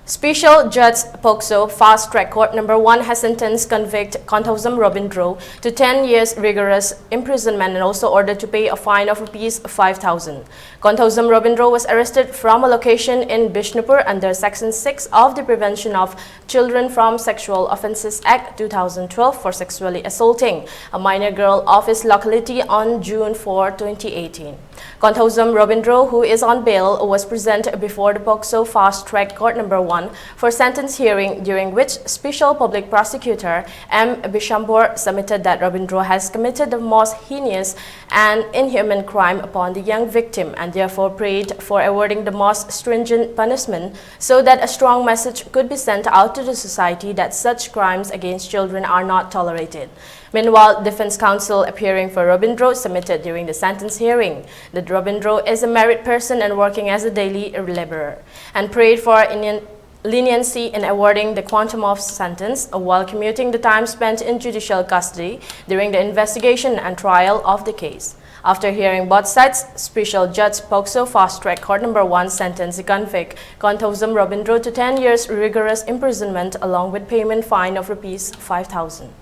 Special Judge POCSO Fast Track Court Number 1 has sentenced convict Konthozam Robindro to 10 years rigorous imprisonment and also ordered to pay a fine of Rs 5,000. Konthozam Robindro was arrested from a location in Bishnupur under Section 6 of the Prevention of Children from Sexual Offences Act 2012 for sexually assaulting a minor girl of his locality on June 4, 2018. Konthozam Robindro, who is on bail, was present before the POCSO Fast Track Court Number 1 for sentence hearing, during which Special Public Prosecutor M. Bishambor submitted that Robindro has committed the most heinous and inhuman crime upon the young victim and therefore prayed for awarding the most stringent punishment so that a strong message could be sent out to the society that such crimes against children are not tolerated. Meanwhile, Defense Counsel appearing for Robindro submitted during the sentence hearing that Robindro is a married person and working as a daily laborer and prayed for leniency in awarding the quantum of sentence while commuting the time spent in judicial custody during the investigation and trial of the case. After hearing both sides, Special Judge POCSO Fast Track Court Number 1 sentenced the convict Konthozam Robindro to 10 years rigorous imprisonment along with payment fine of Rs 5,000.